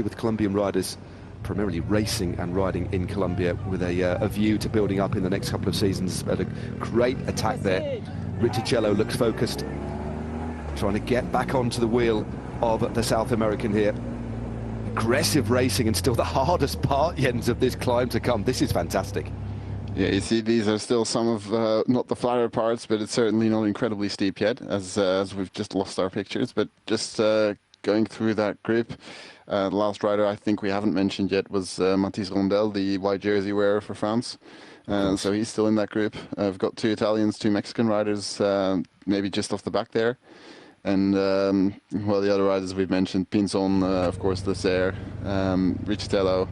with Colombian riders primarily racing and riding in Colombia with a view to building up in the next couple of seasons. But a great attack there. Riccicello looks focused, trying to get back onto the wheel of the South American here. Aggressive racing, and still the hardest part, Jens, of this climb to come. This is fantastic. Yeah, you see, these are still some of, not the flatter parts, but it's certainly not incredibly steep yet, as we've just lost our pictures. But just going through that group, the last rider I think we haven't mentioned yet was Mathis Rondel, the white jersey wearer for France. So he's still in that group. I've got 2 Italians, 2 Mexican riders, maybe just off the back there. And, well, the other riders we've mentioned, Pinzon, of course, Lesser, Riccicello,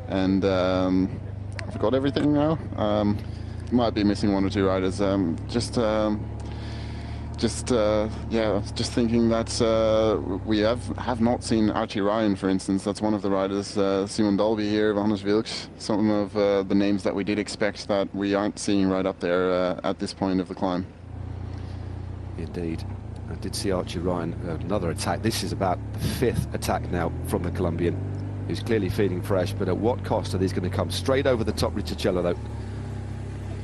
and I forgot everything now. Might be missing 1 or 2 riders. Yeah, just thinking that we have not seen Archie Ryan, for instance. That's one of the riders. Simon Dalby here, Johannes Wilks, some of the names that we did expect that we aren't seeing right up there at this point of the climb. Indeed. I did see Archie Ryan, another attack. This is about the 5th attack now from the Colombian, who's clearly feeling fresh, but at what cost are these going to come? Straight over the top, Riccicello, though.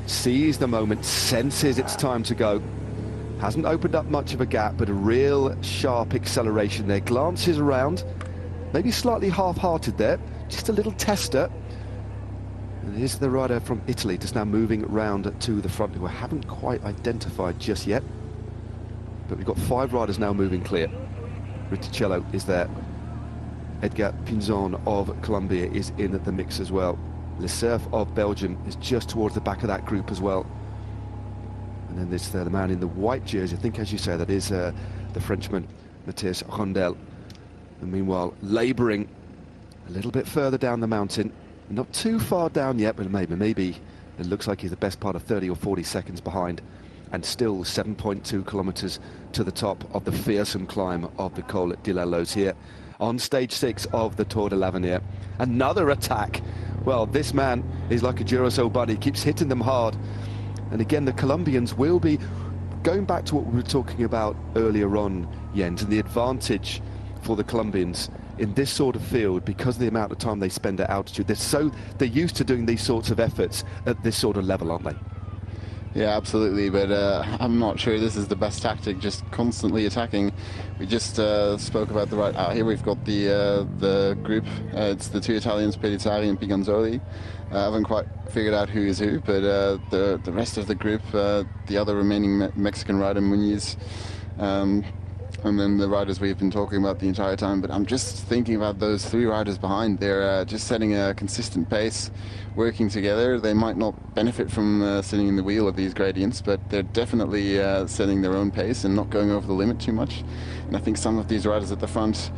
Sees the moment, senses it's time to go. Hasn't opened up much of a gap, but a real sharp acceleration there. Glances around, maybe slightly half-hearted there. Just a little tester. And here's the rider from Italy, just now moving round to the front, who I haven't quite identified just yet. But we've got 5 riders now moving clear. Riccicello is there. Edgar Pinzon of Colombia is in the mix as well. Le Cerf of Belgium is just towards the back of that group as well. And then there's the man in the white jersey, I think, as you say, that is the Frenchman, Mathis Rondel. And meanwhile, labouring a little bit further down the mountain. Not too far down yet, but maybe it looks like he's the best part of 30 or 40 seconds behind. And still 7.2 kilometres to the top of the fearsome climb of the Col de la Loze here on stage 6 of the Tour de l'Avenir. Another attack. Well, this man is like a Duracell buddy, keeps hitting them hard. And again, the Colombians will be going back to what we were talking about earlier on, Jens, and the advantage for the Colombians in this sort of field because of the amount of time they spend at altitude. They're used to doing these sorts of efforts at this sort of level, aren't they? Yeah, absolutely, but I'm not sure this is the best tactic, just constantly attacking. We just spoke about the right. Here we've got the group. It's the 2 Italians, Pellizzari and Piganzoli. I haven't quite figured out who is who, but the rest of the group, the other remaining Mexican rider, Muniz, and then the riders we've been talking about the entire time. But I'm just thinking about those 3 riders behind. They're just setting a consistent pace, working together. They might not benefit from sitting in the wheel of these gradients, but they're definitely setting their own pace and not going over the limit too much. And I think some of these riders at the front,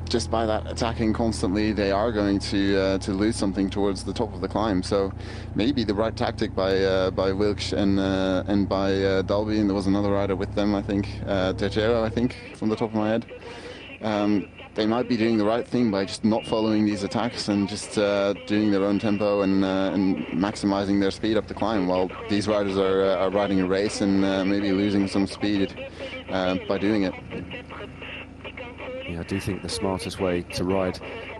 just by that attacking constantly, they are going to lose something towards the top of the climb. So maybe the right tactic by Wilks and by Dalby, and there was another rider with them, I think, Tercero, I think, from the top of my head. They might be doing the right thing by just not following these attacks and just doing their own tempo and maximizing their speed up the climb, while these riders are riding a race and maybe losing some speed by doing it. Yeah, I do think the smartest way to ride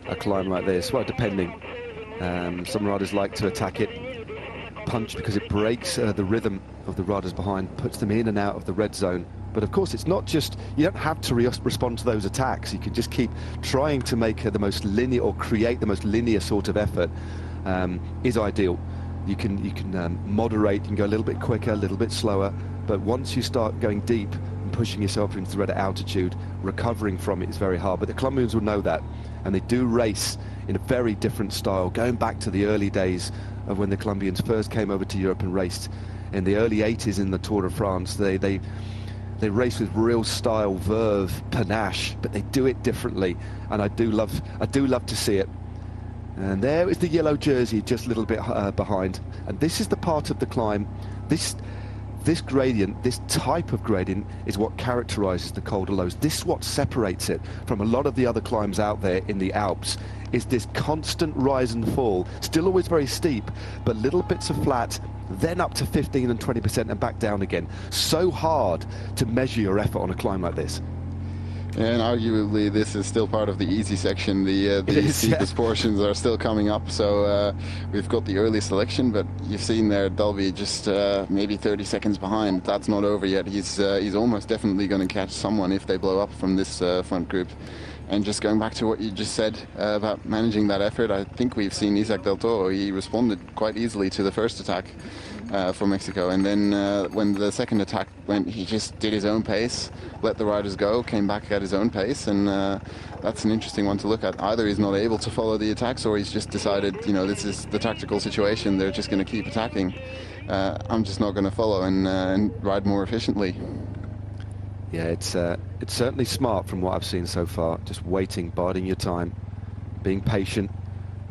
a climb like this, well, depending. Some riders like to attack it, punch, because it breaks the rhythm of the riders behind, puts them in and out of the red zone. But of course, it's not just, you don't have to respond to those attacks. You can just keep trying to make the most linear, or create the most linear sort of effort is ideal. You can moderate, you can go a little bit quicker, a little bit slower. But once you start going deep and pushing yourself into the red altitude, recovering from it is very hard. But the Colombians will know that, and they do race in a very different style, going back to the early days of when the Colombians first came over to Europe and raced in the early 80s in the Tour de France. They race with real style, verve, panache, but they do it differently, and I do love to see it. And there is the yellow jersey, just a little bit behind. And this is the part of the climb. This gradient, this type of gradient, is what characterizes the Col de Loze. This is what separates it from a lot of the other climbs out there in the Alps, is this constant rise and fall. Still always very steep, but little bits of flat, then up to 15 and 20% and back down again. So hard to measure your effort on a climb like this. And arguably, this is still part of the easy section. The steepest portions are still coming up. So we've got the early selection, but you've seen there Dalby just maybe 30 seconds behind. That's not over yet. He's almost definitely going to catch someone if they blow up from this front group. And just going back to what you just said about managing that effort, I think we've seen Isaac del Toro. He responded quite easily to the first attack for Mexico, and then when the second attack went, he just did his own pace, let the riders go, came back at his own pace, and that's an interesting one to look at. Either he's not able to follow the attacks, or he's just decided, you know, this is the tactical situation, they're just going to keep attacking. I'm just not going to follow and ride more efficiently. Yeah, it's certainly smart from what I've seen so far. Just waiting, biding your time, being patient,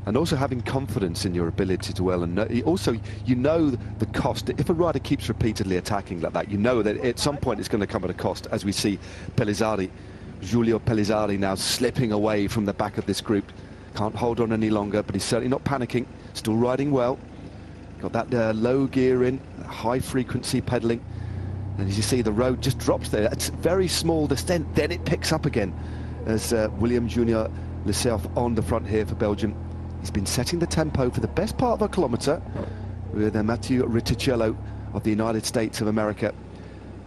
and also having confidence in your ability to well. And also, you know the cost. If a rider keeps repeatedly attacking like that, you know that at some point it's going to come at a cost. As we see Pellizzari, Giulio Pellizzari now slipping away from the back of this group. Can't hold on any longer, but he's certainly not panicking. Still riding well. Got that low gear in, high frequency pedaling. And as you see, the road just drops there. It's a very small descent, then it picks up again as William Junior Lecerf on the front here for Belgium. He's been setting the tempo for the best part of a kilometre with Matteo Riticello of the United States of America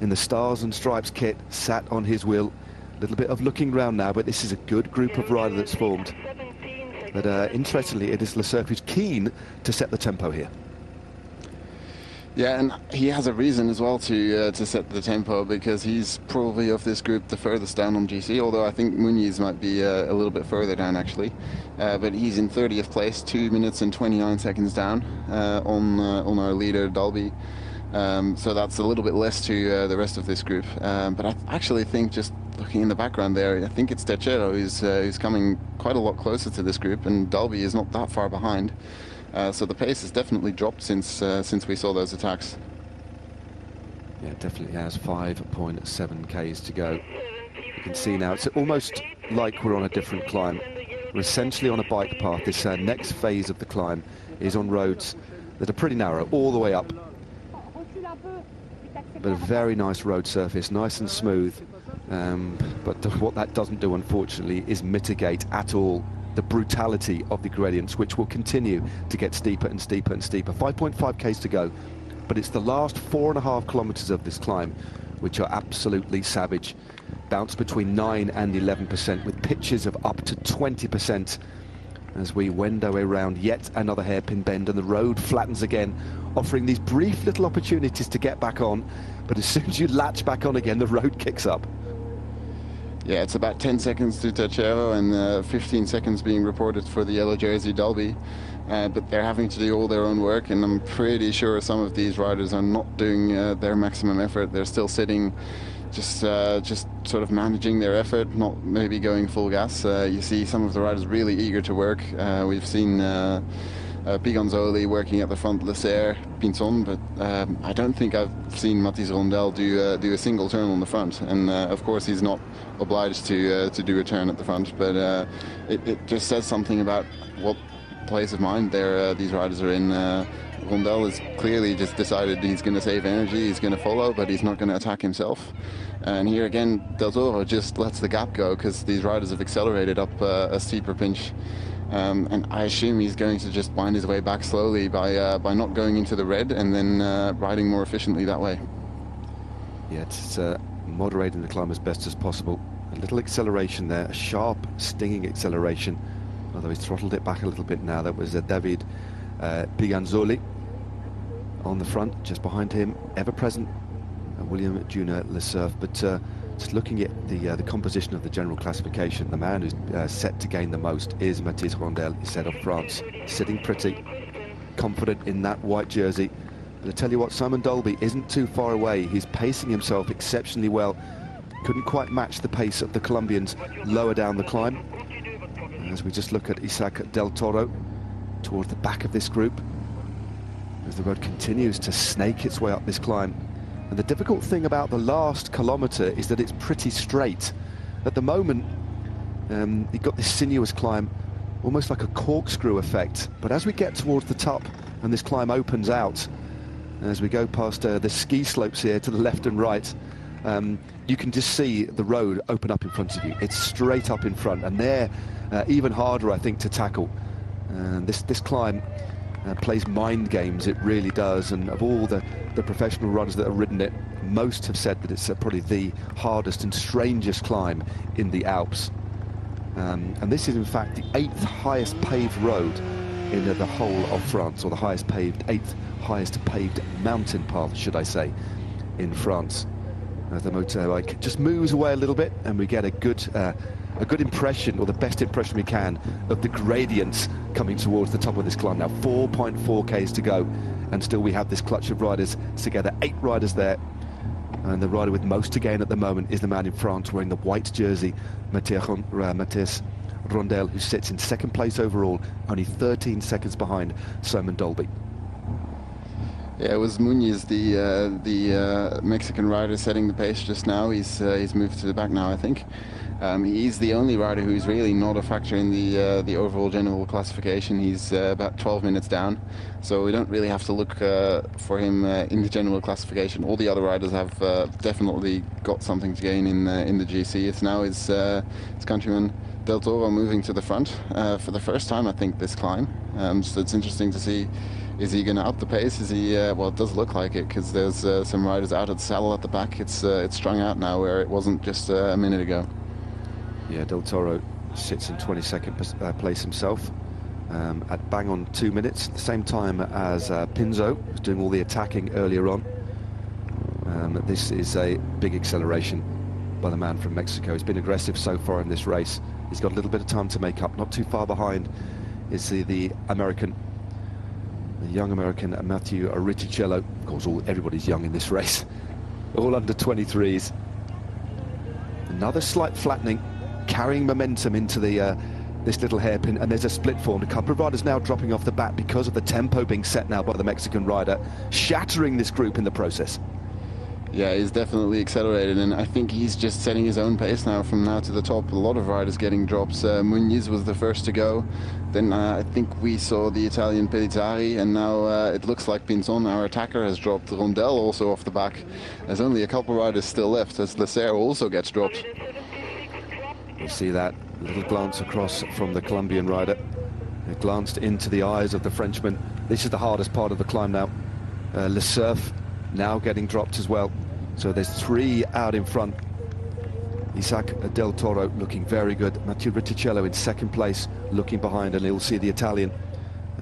in the Stars and Stripes kit, sat on his wheel. A little bit of looking round now, but this is a good group of riders that's formed. But interestingly, it is Lecerf who's keen to set the tempo here. Yeah, and he has a reason as well to set the tempo, because he's probably of this group the furthest down on GC, although I think Muniz might be a little bit further down actually. But he's in 30th place, 2 minutes and 29 seconds down on our leader Dalby. So that's a little bit less to the rest of this group. But I actually think, just looking in the background there, I think it's Teixeira who's coming quite a lot closer to this group, and Dalby is not that far behind. So the pace has definitely dropped since we saw those attacks. Yeah, it definitely has. 5.7 Ks to go. You can see now it's almost like we're on a different climb. We're essentially on a bike path. This next phase of the climb is on roads that are pretty narrow all the way up. But a very nice road surface, nice and smooth. But what that doesn't do, unfortunately, is mitigate at all the brutality of the gradients, which will continue to get steeper and steeper and steeper. 5.5 Ks to go, but it's the last 4.5 kilometers of this climb which are absolutely savage. Bounce between 9 and 11%, with pitches of up to 20% as we wend our way around yet another hairpin bend, and the road flattens again, offering these brief little opportunities to get back on, but as soon as you latch back on again, the road kicks up. Yeah, it's about 10 seconds to Teixeira and 15 seconds being reported for the yellow jersey Dalby. But they're having to do all their own work, and I'm pretty sure some of these riders are not doing their maximum effort. They're still sitting, just sort of managing their effort, not maybe going full gas. You see some of the riders really eager to work. We've seen Piganzoli working at the front, Lecer, Pinson, but I don't think I've seen Mathis Rondel do a single turn on the front. And of course he's not obliged to do a turn at the front, but it just says something about what place of mind these riders are in. Rondel has clearly just decided he's going to save energy, he's going to follow, but he's not going to attack himself. And here again, Del Toro just lets the gap go because these riders have accelerated up a steeper pinch. And I assume he's going to just wind his way back slowly by not going into the red and then riding more efficiently that way. Yeah, it's moderating the climb as best as possible. A little acceleration there, a sharp, stinging acceleration, although he's throttled it back a little bit now. That was David Piganzoli on the front, just behind him, ever-present William Junior Lecerf. But just looking at the composition of the general classification, the man who's set to gain the most is Mathis Rondel, he said, of France. Sitting pretty, confident in that white jersey. But I tell you what, Simon Dalby isn't too far away. He's pacing himself exceptionally well. Couldn't quite match the pace of the Colombians lower down the climb. And as we just look at Isaac del Toro towards the back of this group, as the road continues to snake its way up this climb. And the difficult thing about the last kilometre is that it's pretty straight. At the moment, you've got this sinuous climb, almost like a corkscrew effect. But as we get towards the top and this climb opens out, as we go past the ski slopes here to the left and right, you can just see the road open up in front of you. It's straight up in front, and they're even harder, I think, to tackle. This climb plays mind games, it really does, and of all the professional runners that have ridden it, most have said that it's probably the hardest and strangest climb in the Alps. And this is in fact the 8th highest paved road in the whole of France, or the highest paved, 8th highest paved mountain path, should I say, in France. The motorbike just moves away a little bit, and we get a good impression, or the best impression we can, of the gradients coming towards the top of this climb. Now 4.4 k's to go, and still we have this clutch of riders together, 8 riders there, and the rider with most to gain at the moment is the man in France wearing the white jersey, Matthias Rondel, who sits in 2nd place overall, only 13 seconds behind Simon Dolby. Yeah, it was Muñiz, the Mexican rider, setting the pace just now. He's moved to the back now, I think. He's the only rider who's really not a factor in the overall general classification. He's about 12 minutes down, so we don't really have to look for him in the general classification. All the other riders have definitely got something to gain in the GC. It's now his countryman Del Toro moving to the front for the first time, I think, this climb. So it's interesting to see. Is he going to up the pace? Is he? Well, it does look like it, because there's some riders out of the saddle at the back. It's strung out now, where it wasn't just a minute ago. Yeah, Del Toro sits in 22nd place himself at bang on 2 minutes, the same time as Pinzo, who's doing all the attacking earlier on. This is a big acceleration by the man from Mexico. He's been aggressive so far in this race. He's got a little bit of time to make up. Not too far behind is the American, the young American Matthew Riccicello. Of course, everybody's young in this race. All under 23s. Another slight flattening, carrying momentum into the this little hairpin, and there's a split formed. A couple of riders now dropping off the bat because of the tempo being set now by the Mexican rider, shattering this group in the process. Yeah, he's definitely accelerated, and I think he's just setting his own pace now from now to the top. A lot of riders getting drops. Muñiz was the first to go. Then I think we saw the Italian Pellizzari, and now it looks like Pinzon, our attacker, has dropped. Rondel also off the back. There's only a couple of riders still left, as Lecero also gets dropped. You see that little glance across from the Colombian rider. It glanced into the eyes of the Frenchman. This is the hardest part of the climb now. Le Cerf now getting dropped as well. So there's 3 out in front. Isaac del Toro looking very good. Matteo Riccicello in 2nd place, looking behind, and you'll see the Italian.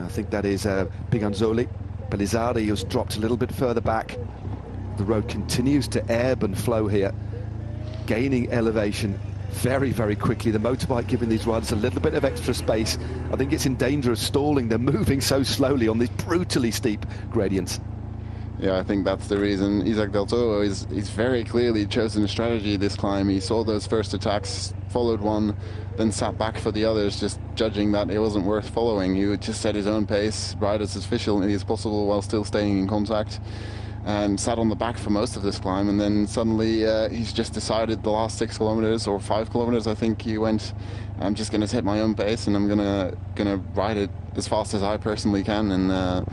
I think that is Piganzoli. Pellizzari, who's dropped a little bit further back. The road continues to ebb and flow here, gaining elevation very, very quickly. The motorbike giving these riders a little bit of extra space. I think it's in danger of stalling. They're moving so slowly on these brutally steep gradients. Yeah, I think that's the reason. Isaac del Toro he's very clearly chosen a strategy this climb. He saw those first attacks, followed one, then sat back for the others, just judging that it wasn't worth following. He would just set his own pace, ride as efficiently as possible while still staying in contact, and sat on the back for most of this climb. And then suddenly he's just decided the last 6 kilometers or 5 kilometers, I think he went, I'm just going to set my own pace, and I'm gonna ride it as fast as I personally can. And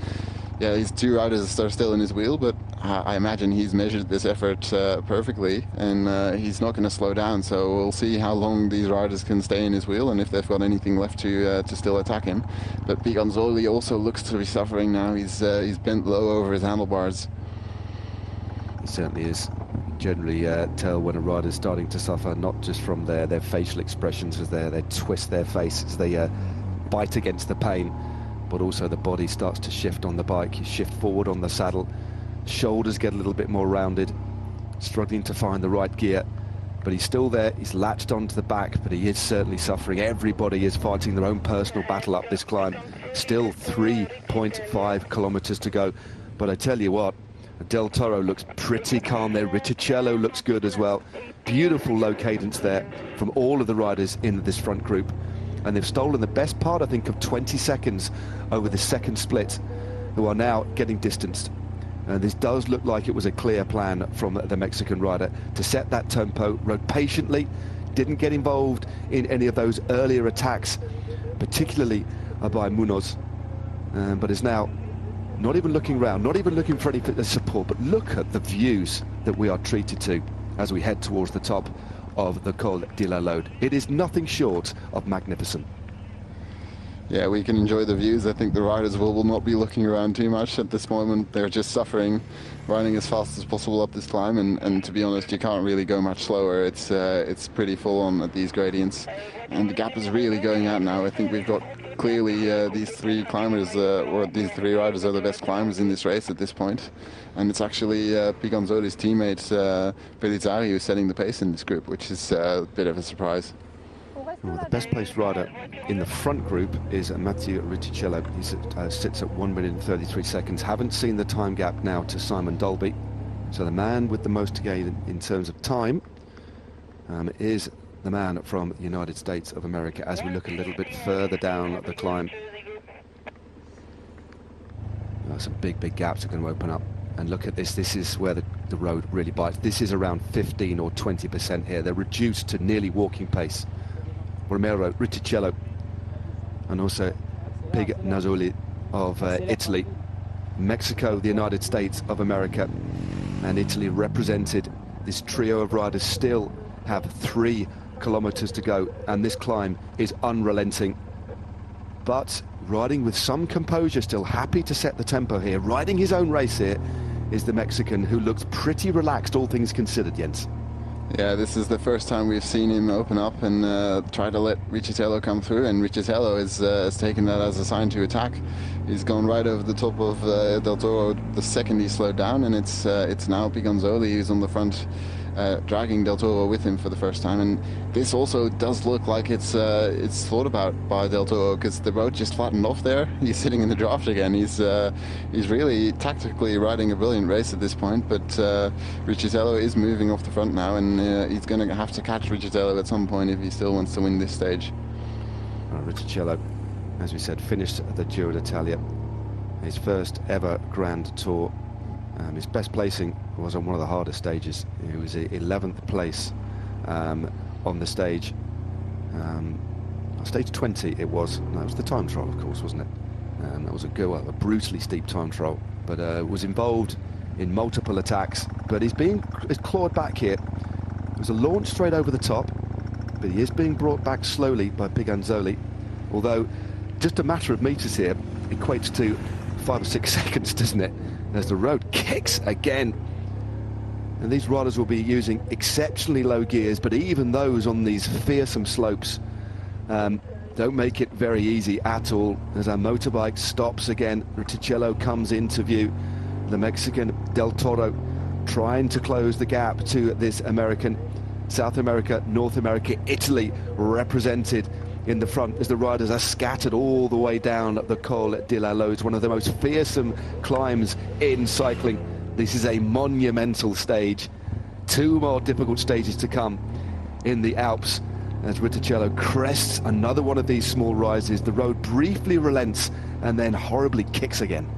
yeah, these 2 riders are still in his wheel, but I imagine he's measured this effort perfectly, and he's not going to slow down. So we'll see how long these riders can stay in his wheel, and if they've got anything left to still attack him. But Piganzoli also looks to be suffering now. He's bent low over his handlebars. He certainly is. You generally tell when a rider's starting to suffer, not just from their facial expressions as they twist their face as they bite against the pain, but also the body starts to shift on the bike. You shift forward on the saddle, shoulders get a little bit more rounded, struggling to find the right gear, but he's still there. He's latched onto the back, but he is certainly suffering. Everybody is fighting their own personal battle up this climb. Still 3.5 kilometers to go, but I tell you what, Del Toro looks pretty calm there. Riccicello looks good as well. Beautiful low cadence there from all of the riders in this front group. And they've stolen the best part, I think, of 20 seconds over the second split, who are now getting distanced. And this does look like it was a clear plan from the Mexican rider to set that tempo, rode patiently, didn't get involved in any of those earlier attacks, particularly by Munoz, but is now not even looking round, not even looking for any support, but look at the views that we are treated to as we head towards the top of the Col de la Lode. It is nothing short of magnificent. Yeah, we can enjoy the views. I think the riders will not be looking around too much at this moment. They're just suffering, riding as fast as possible up this climb, and to be honest, you can't really go much slower. It's pretty full on at these gradients, and the gap is really going out now. I think we've got clearly these three climbers, or these three riders are the best climbers in this race at this point, and it's actually Piganzoli's teammate Pellizzari who's setting the pace in this group, which is a bit of a surprise. Well, the best placed rider in the front group is Matteo Riccicello. He sits at 1 minute and 33 seconds. Haven't seen the time gap now to Simon Dolby. So the man with the most to gain in terms of time is the man from the United States of America as we look a little bit further down the climb. Some big gaps are going to open up. And look at this. This is where the road really bites. This is around 15 or 20% here. They're reduced to nearly walking pace. Romero, Riccicello, and also Piganzoli of Italy, Mexico, the United States of America, and Italy represented. This trio of riders still have 3 kilometers to go, and this climb is unrelenting. But riding with some composure, still happy to set the tempo here, riding his own race here, is the Mexican, who looks pretty relaxed, all things considered, Jens. Yeah, this is the first time we've seen him open up and try to let Riccicello come through, and Riccicello has taken that as a sign to attack. He's gone right over the top of Del Toro the second he slowed down, and it's now Piganzoli who's on the front, dragging Del Toro with him for the first time. And this also does look like it's thought about by Del Toro, because the road just flattened off there. He's sitting in the draft again. He's really tactically riding a brilliant race at this point, but Riccicello is moving off the front now, and he's going to have to catch Riccicello at some point if he still wants to win this stage. Riccicello, as we said, finished the Giro d'Italia, his first ever Grand Tour. His best placing was on one of the hardest stages. He was 11th place on the stage. Stage 20 it was. No, it was the time trial, of course, wasn't it? That was a brutally steep time trial, but was involved in multiple attacks. But he's clawed back here. It was a launch straight over the top, but he is being brought back slowly by Piganzoli. Although, just a matter of meters here equates to 5 or 6 seconds, doesn't it? As the road kicks again. And these riders will be using exceptionally low gears, but even those on these fearsome slopes don't make it very easy at all. As our motorbike stops again, Riccicello comes into view. The Mexican Del Toro trying to close the gap to this American. South America, North America, Italy represented in the front as the riders are scattered all the way down the Col de la Lode, one of the most fearsome climbs in cycling. This is a monumental stage. 2 more difficult stages to come in the Alps as Riccicello crests another one of these small rises. The road briefly relents and then horribly kicks again.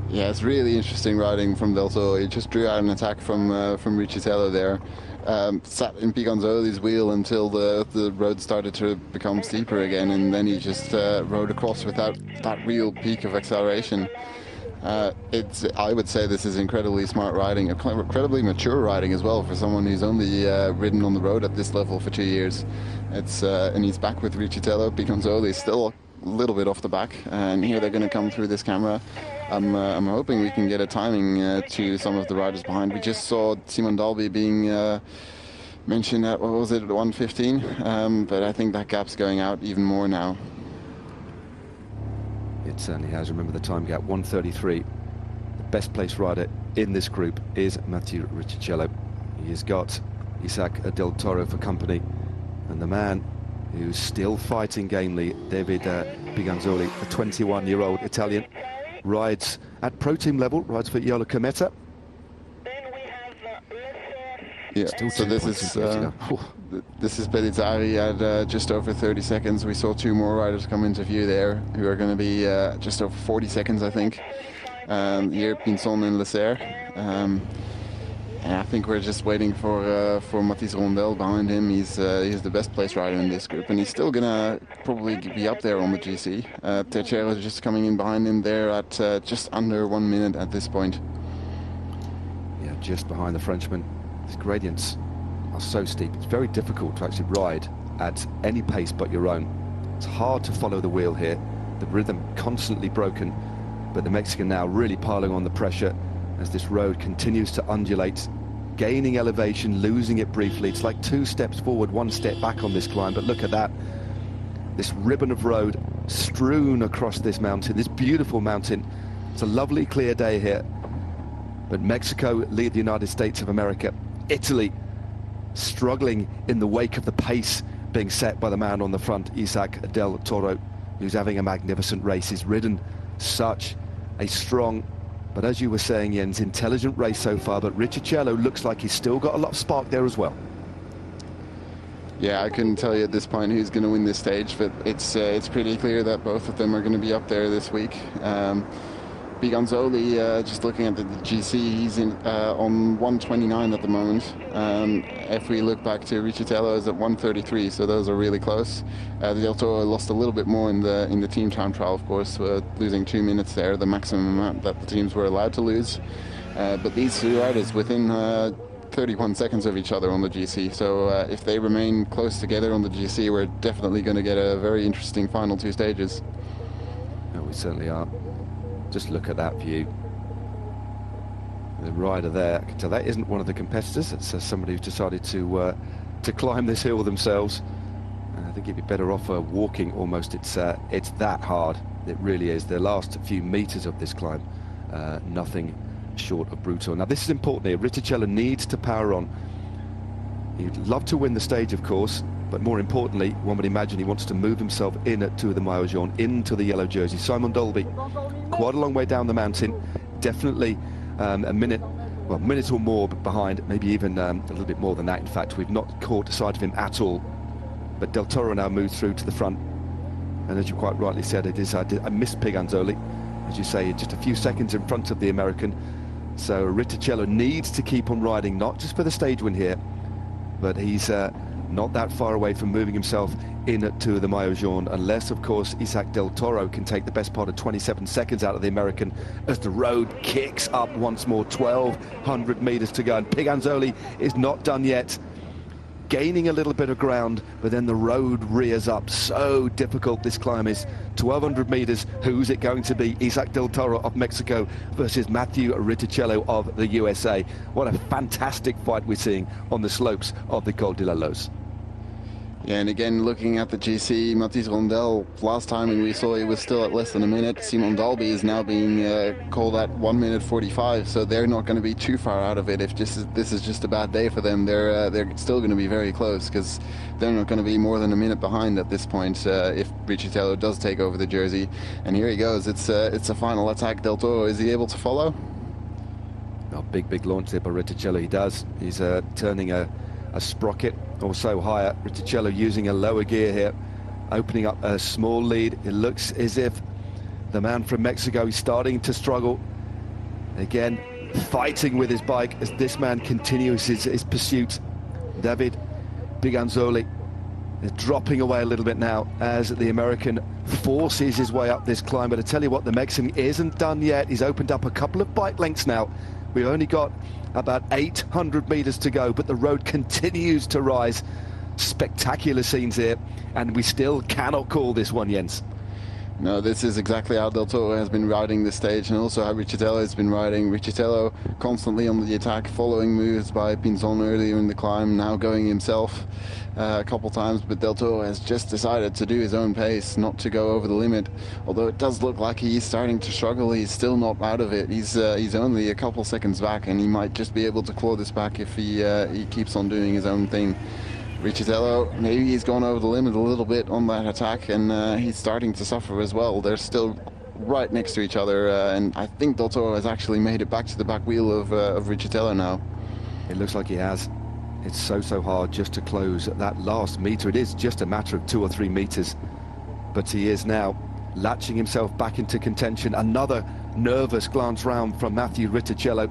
Yeah, it's really interesting riding from Del Toro. He just drew out an attack from Riccicello there. Sat in Piganzoli's wheel until the road started to become steeper again, and then he just rode across without that real peak of acceleration. I would say this is incredibly smart riding, incredibly mature riding as well for someone who's only ridden on the road at this level for 2 years. And he's back with Riccicello. Piganzoli is still a little bit off the back, and here they're going to come through this camera. I'm hoping we can get a timing to some of the riders behind. We just saw Simon Dolby being mentioned at, what was it, 1:15, but I think that gap's going out even more now. It certainly has. Remember the time gap, 1:33. The best placed rider in this group is Matteo Riccicello. He has got Isaac del Toro for company, and the man who's still fighting gamely, David Piganzoli, the 21-year-old Italian, rides at pro team level, rides for Yola Cometa. Yeah, so this is Pellizzari at just over 30 seconds. We saw 2 more riders come into view there, who are going to be just over 40 seconds, I think. Here, Pinson and Lesser. And I think we're just waiting for Mathis Rondel behind him. He's the best placed rider in this group, and he's still gonna probably be up there on the GC. Teixeira is just coming in behind him there at just under 1 minute at this point. Yeah, just behind the Frenchman. These gradients are so steep. It's very difficult to actually ride at any pace but your own. It's hard to follow the wheel here. The rhythm constantly broken, but the Mexican now really piling on the pressure as this road continues to undulate, gaining elevation, losing it briefly. It's like 2 steps forward, 1 step back on this climb, but look at that. This ribbon of road strewn across this mountain, this beautiful mountain. It's a lovely clear day here, but Mexico lead the United States of America. Italy struggling in the wake of the pace being set by the man on the front, Isaac del Toro, who's having a magnificent race. He's ridden such a strong, but as you were saying, Jens, intelligent race so far, but Riccicello looks like he's still got a lot of spark there as well. Yeah, I couldn't tell you at this point who's going to win this stage, but it's pretty clear that both of them are going to be up there this week. Biganzoli, just looking at the GC, he's on 129 at the moment. If we look back to Riccicello, is at 133, so those are really close. Del Toro lost a little bit more in the team time trial, of course, losing 2 minutes there, the maximum amount that the teams were allowed to lose. But these two riders within 31 seconds of each other on the GC, so if they remain close together on the GC, we're definitely going to get a very interesting final 2 stages. No, we certainly are. Just look at that view. The rider there, I can tell that isn't one of the competitors. It's somebody who's decided to climb this hill themselves. I think it'd be better off walking almost. It's that hard. It really is. The last few meters of this climb, nothing short of brutal. Now this is important here. Riccicello needs to power on. He'd love to win the stage, of course, but more importantly, one would imagine he wants to move himself in to the maillot jaune, into the yellow jersey. Simon Dolby, quite a long way down the mountain, definitely a minute or more behind, maybe even a little bit more than that. In fact, we've not caught sight of him at all. But Del Toro now moves through to the front, and as you quite rightly said, I missed Piganzoli, as you say, just a few seconds in front of the American. So Riccicello needs to keep on riding, not just for the stage win here, but he's not that far away from moving himself into the maillot jaune, unless of course Isaac del Toro can take the best part of 27 seconds out of the American as the road kicks up once more. 1,200 meters to go, and Piganzoli is not done yet, gaining a little bit of ground, but then the road rears up. So difficult this climb is. 1,200 meters. Who's it going to be? Isaac del Toro of Mexico versus Matthew Riccicello of the USA. What a fantastic fight we're seeing on the slopes of the Col de la Loze. Yeah, and again, looking at the GC, Mathis Rondel, last time when we saw he was still at less than a minute. Simon Dolby is now being called at 1 minute 45, so they're not going to be too far out of it. If this is just a bad day for them, they're still going to be very close, because they're not going to be more than a minute behind at this point if Riccicello does take over the jersey. And here he goes. It's a final attack. Del Toro, is he able to follow? Oh, big launch there by Riccicello. He does. He's turning a sprocket or so higher. Riccicello using a lower gear here, opening up a small lead. It looks as if the man from Mexico is starting to struggle. Again, fighting with his bike as this man continues his pursuit. David Piganzoli is dropping away a little bit now as the American forces his way up this climb. But I tell you what, the Mexican isn't done yet. He's opened up a couple of bike lengths now. We've only got about 800 meters to go, but the road continues to rise. Spectacular scenes here, and we still cannot call this one, Jens. No, this is exactly how Del Toro has been riding this stage, and also how Riccicello has been riding. Riccicello constantly on the attack, following moves by Pinzon earlier in the climb, now going himself a couple times, but Del Toro has just decided to do his own pace, not to go over the limit. Although it does look like he's starting to struggle, he's still not out of it. He's only a couple seconds back, and he might just be able to claw this back if he keeps on doing his own thing. Riccicello, maybe he's gone over the limit a little bit on that attack, and he's starting to suffer as well. They're still right next to each other, and I think Del Toro has actually made it back to the back wheel of Riccicello now. It looks like he has. It's so hard just to close that last meter. It is just a matter of 2 or 3 meters, but he is now latching himself back into contention. Another nervous glance round from Matthew Riccicello,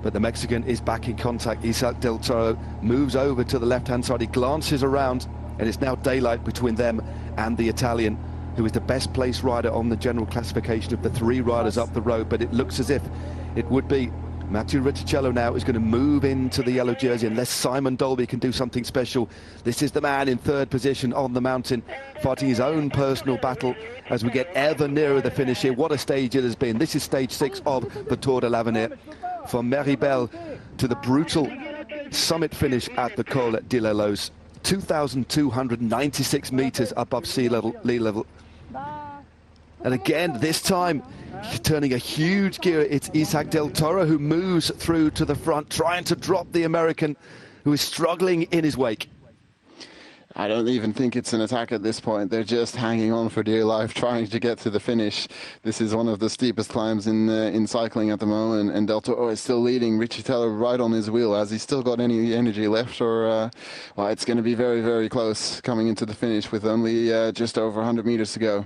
but the Mexican is back in contact. Isaac del Toro moves over to the left-hand side. He glances around, and it's now daylight between them and the Italian, who is the best placed rider on the general classification of the 3 riders up the road. But it looks as if it would be Matteo Riccicello now is going to move into the yellow jersey unless Simon Dolby can do something special. This is the man in third position on the mountain, fighting his own personal battle as we get ever nearer the finish here. What a stage it has been. This is stage 6 of the Tour de l'Avenir. From Meribel to the brutal summit finish at the Col de l'Elos, 2,296 meters above sea level. And again, this time, turning a huge gear, it's Isaac del Toro who moves through to the front, trying to drop the American who is struggling in his wake. I don't even think it's an attack at this point. They're just hanging on for dear life, trying to get to the finish. This is one of the steepest climbs in cycling at the moment, and Del Toro is still leading. Riccicello right on his wheel. Has he still got any energy left? Or well, it's going to be very, very close coming into the finish with only just over 100 meters to go.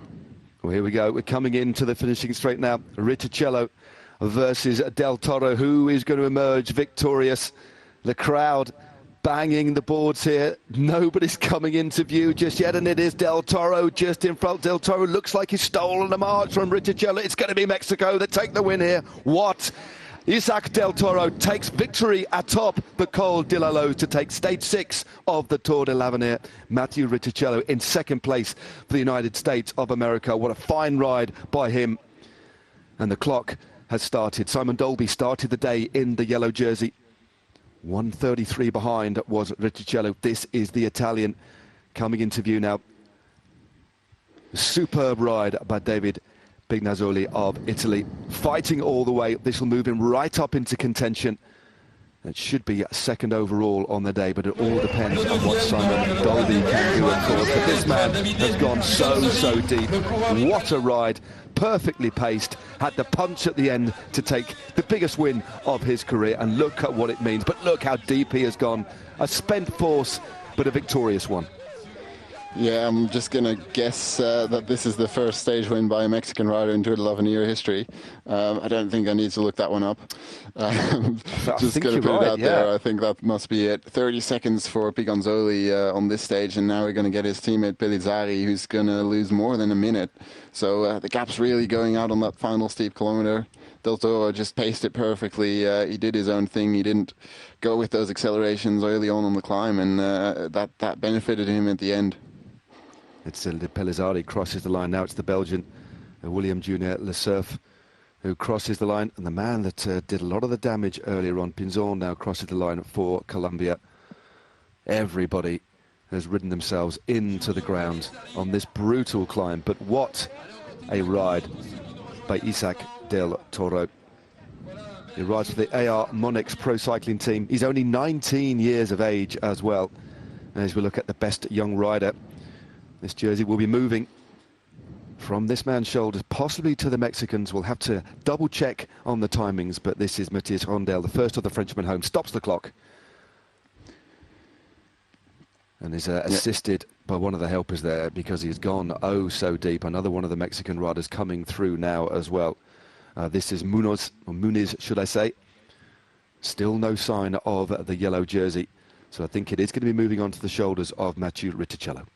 Well, here we go. We're coming into the finishing straight now. Riccicello versus Del Toro. Who is going to emerge victorious? The crowd banging the boards here. Nobody's coming into view just yet, and it is Del Toro just in front. Del Toro looks like he's stolen a march from Riccicello. It's going to be Mexico that take the win here. What? Isaac del Toro takes victory atop the Col de l'Elos to take stage 6 of the Tour de l'Avenir. Matteo Riccicello in second place for the United States of America. What a fine ride by him. And the clock has started. Simon Dolby started the day in the yellow jersey. 1:33 behind was Riccicello. This is the Italian coming into view now. Superb ride by David Pignazzoli of Italy, fighting all the way. This will move him right up into contention. It should be second overall on the day, but it all depends on what Simon Dolby can do, of course. But this man has gone so deep. What a ride. Perfectly paced. Had the punch at the end to take the biggest win of his career. And look at what it means. But look how deep he has gone. A spent force, but a victorious one. Yeah, I'm just going to guess that this is the first stage win by a Mexican rider in Tour de l'Avenir history. I don't think I need to look that one up. Just going to put it out there. I think that must be it. 30 seconds for Pignazzoli on this stage, and now we're going to get his teammate Pellizzari, who's going to lose more than a minute. So the gap's really going out on that final steep kilometer. Del Toro just paced it perfectly. He did his own thing. He didn't go with those accelerations early on the climb, and that benefited him at the end. It's Pellizzari crosses the line. Now it's the Belgian, William Junior Le Cerf, who crosses the line. And the man that did a lot of the damage earlier on, Pinzon, now crosses the line for Colombia. Everybody has ridden themselves into the ground on this brutal climb. But what a ride by Isaac del Toro. He rides for the AR Monex Pro Cycling Team. He's only 19 years of age as well. And as we look at the best young rider, this jersey will be moving from this man's shoulders, possibly to the Mexicans. We'll have to double check on the timings, but this is Matthias Rondel, the first of the Frenchmen home, stops the clock. And is assisted by one of the helpers there because he's gone so deep. Another one of the Mexican riders coming through now as well. This is Muniz, should I say. Still no sign of the yellow jersey. So I think it is going to be moving on to the shoulders of Matteo Riccicello.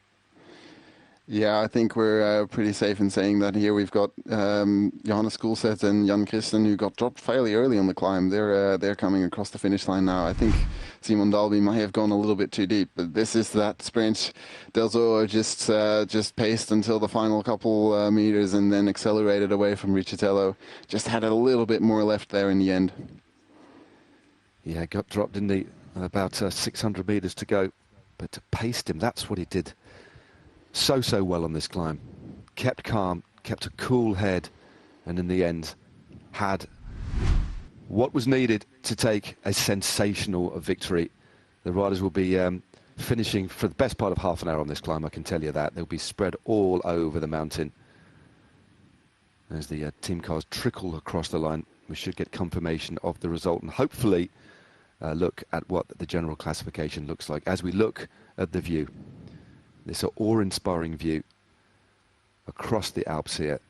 Yeah, I think we're pretty safe in saying that here we've got Johannes Koolset and Jan Christen, who got dropped fairly early on the climb. They're coming across the finish line now. I think Simon Dolby might have gone a little bit too deep, but this is that sprint. Del Toro just paced until the final couple meters and then accelerated away from Riccicello. Just had a little bit more left there in the end. Yeah, got dropped in the about 600 meters to go, but paced him. That's what he did. So well on this climb. Kept calm, kept a cool head, and in the end had what was needed to take a sensational victory. The riders will be finishing for the best part of half an hour on this climb, I can tell you that. They'll be spread all over the mountain. As the team cars trickle across the line, we should get confirmation of the result and hopefully look at what the general classification looks like as we look at the view. This awe-inspiring view across the Alps here.